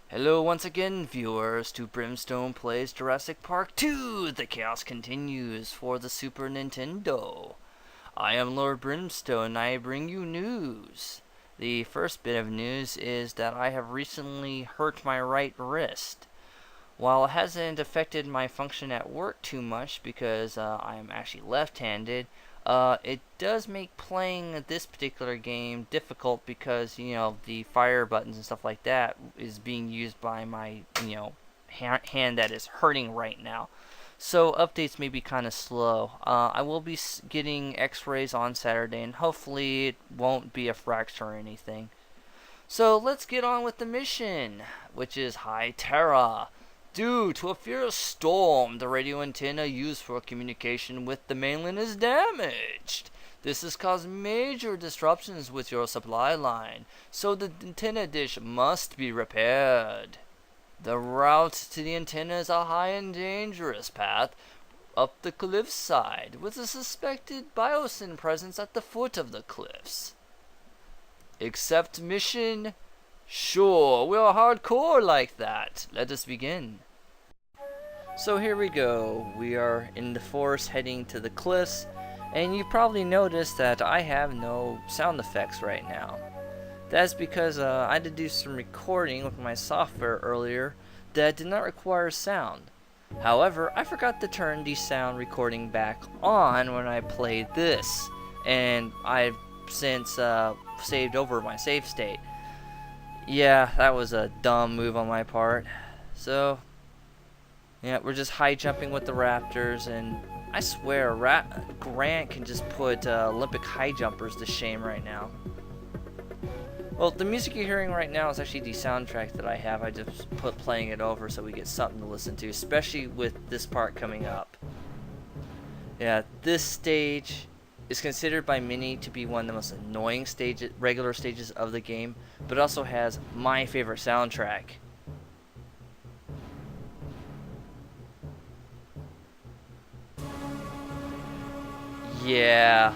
Hello once again, viewers, to Brimstone Plays Jurassic Park 2! The chaos continues for the Super Nintendo. I am Lord Brimstone and I bring you news. The first bit of news is that I have recently hurt my right wrist. While it hasn't affected my function at work too much because I am actually left-handed, it does make playing this particular game difficult because, the fire buttons and stuff like that is being used by my, hand that is hurting right now. So updates may be kind of slow. I will be getting x-rays on Saturday and hopefully it won't be a fracture or anything. So let's get on with the mission, which is High Ptera. Due to a fierce storm, the radio antenna used for communication with the mainland is damaged. This has caused major disruptions with your supply line, so the antenna dish must be repaired. The route to the antenna is a high and dangerous path up the cliffside, with a suspected Biosyn presence at the foot of the cliffs. Accept mission? Sure, we are hardcore like that. Let us begin. So here we go. We are in the forest heading to the cliffs, and you probably noticed that I have no sound effects right now. That's because I had to do some recording with my software earlier that did not require sound. However, I forgot to turn the sound recording back on when I played this, and I've since saved over my save state. Yeah, that was a dumb move on my part. So, yeah, we're just high jumping with the raptors, and I swear Grant can just put Olympic high jumpers to shame right now. Well, the music you're hearing right now is actually the soundtrack that I have. I just put playing it over so we get something to listen to, especially with this part coming up. Yeah, this stage is considered by many to be one of the most annoying regular stages of the game, but also has my favorite soundtrack. Yeah.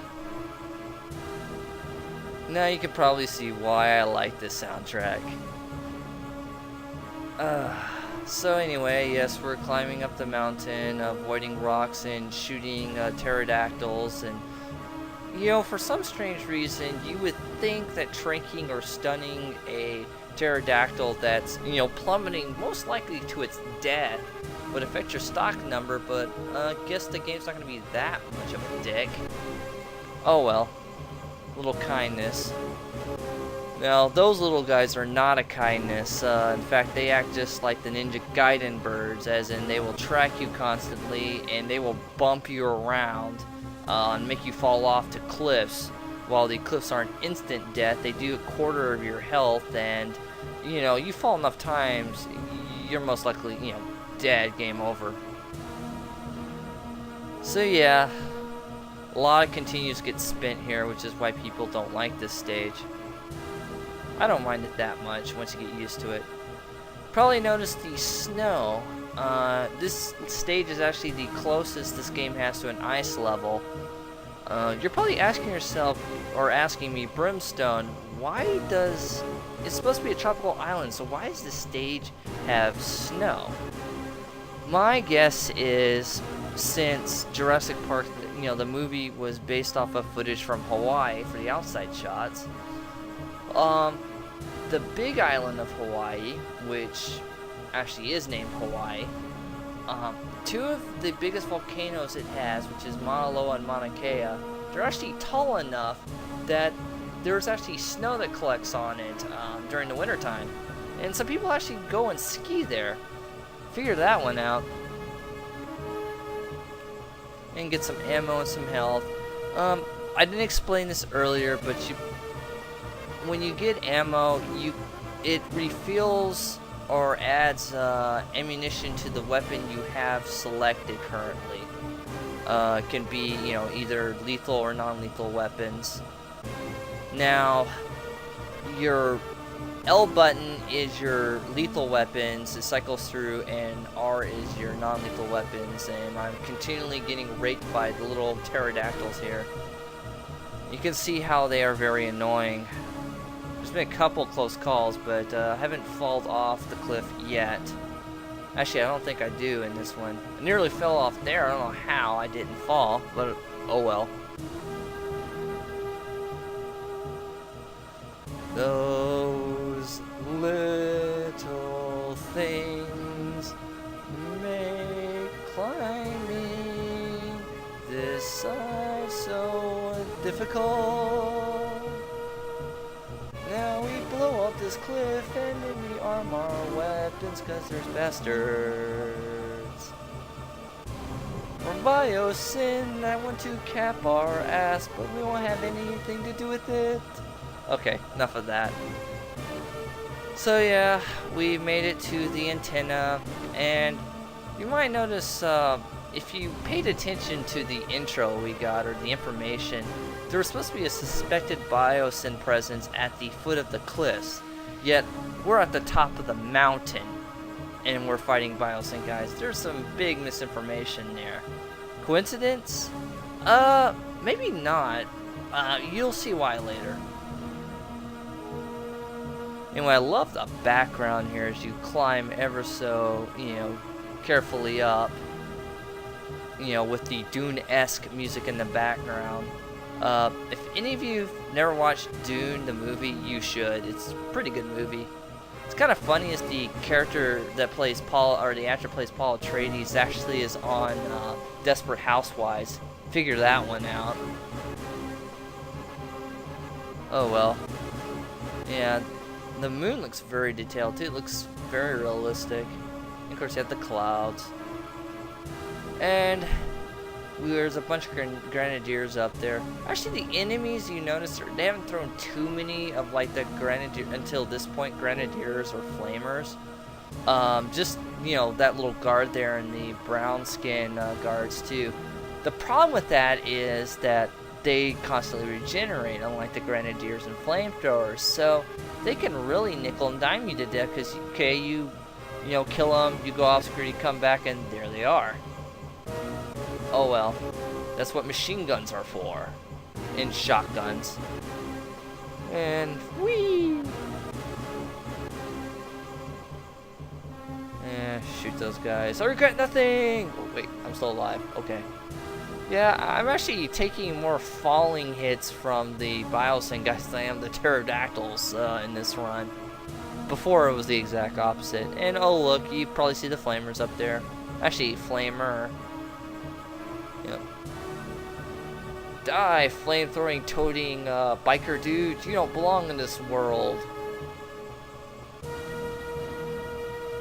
Now you can probably see why I like this soundtrack. So anyway, yes, we're climbing up the mountain, avoiding rocks and shooting pterodactyls, and for some strange reason, you would think that tranking or stunning a pterodactyl that's, plummeting most likely to its death would affect your stock number, but I guess the game's not going to be that much of a dick. Oh well. Little kindness. Now, those little guys are not a kindness. In fact, they act just like the Ninja Gaiden Birds, as in they will track you constantly and they will bump you around and make you fall off to cliffs. While the cliffs aren't instant death, they do a quarter of your health, and you fall enough times, you're most likely dead, game over. So yeah, a lot of continues get spent here, which is why people don't like this stage. I don't mind it that much once you get used to it. Probably noticed the snow. This stage is actually the closest this game has to an ice level. You're probably asking yourself, or asking me, Brimstone, it's supposed to be a tropical island, so why does this stage have snow? My guess is, since Jurassic Park, the movie was based off of footage from Hawaii for the outside shots, the big island of Hawaii, which actually is named Hawaii, two of the biggest volcanoes it has, which is Mauna Loa and Mauna Kea, they're actually tall enough that there's actually snow that collects on it during the wintertime. And some people actually go and ski there. Figure that one out. And get some ammo and some health. I didn't explain this earlier, but when you get ammo, it refills or adds ammunition to the weapon you have selected currently. It can be, either lethal or non-lethal weapons. Now, your L button is your lethal weapons, it cycles through, and R is your non-lethal weapons, and I'm continually getting raped by the little pterodactyls here. You can see how they are very annoying. There's been a couple close calls, but I haven't fallen off the cliff yet. Actually, I don't think I do in this one. I nearly fell off there. I don't know how I didn't fall, but oh well. Those little things make climbing this side so difficult. Now we blow up this cliff and then we arm our weapons cause there's bastards. For Biosyn, I want to cap our ass, but we won't have anything to do with it. Okay, enough of that. So yeah, we made it to the antenna, and you might notice if you paid attention to the intro we got, or the information, there was supposed to be a suspected Biosyn presence at the foot of the cliffs, yet we're at the top of the mountain, and we're fighting Biosyn guys. There's some big misinformation there. Coincidence? Maybe not. You'll see why later. Anyway, I love the background here as you climb ever so, carefully up. With the Dune-esque music in the background. If any of you have never watched Dune, the movie, you should. It's a pretty good movie. It's kind of funny as the character that plays Paul, or the actor plays Paul Atreides, actually is on Desperate Housewives. Figure that one out. Oh well. Yeah, the moon looks very detailed too. It looks very realistic. And of course, you have the clouds. And there's a bunch of grenadiers up there. Actually, the enemies, you notice, they haven't thrown too many of like the grenadier until this point, grenadiers or flamers. Just that little guard there and the brown skin guards too. The problem with that is that they constantly regenerate, unlike the grenadiers and flamethrowers. So they can really nickel and dime you to death because you kill them, you go off screen, you come back, and there they are. Oh well, that's what machine guns are for, and shotguns. And whee! Shoot those guys. I regret nothing! Oh, wait, I'm still alive. Okay. Yeah, I'm actually taking more falling hits from the Biosyn guys than I am the Pterodactyls in this run. Before it was the exact opposite. And oh look, you probably see the flamers up there. Actually, flamer. Yep. Die, flamethrowing, toting, biker dudes. You don't belong in this world.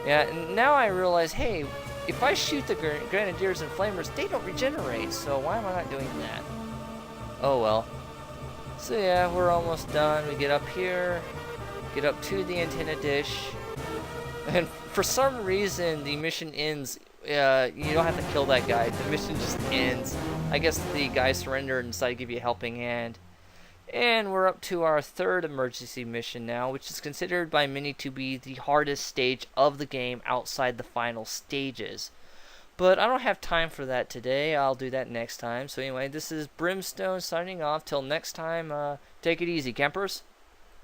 Yeah, and now I realize, hey, if I shoot the grenadiers and flamers, they don't regenerate. So why am I not doing that? Oh well. So yeah, we're almost done. We get up here, get up to the antenna dish, and for some reason the mission ends. You don't have to kill that guy. The mission just ends. I guess the guy surrendered and decided to give you a helping hand. And we're up to our third emergency mission now, which is considered by many to be the hardest stage of the game outside the final stages. But I don't have time for that today. I'll do that next time. So anyway, this is Brimstone signing off. Till next time, take it easy, campers.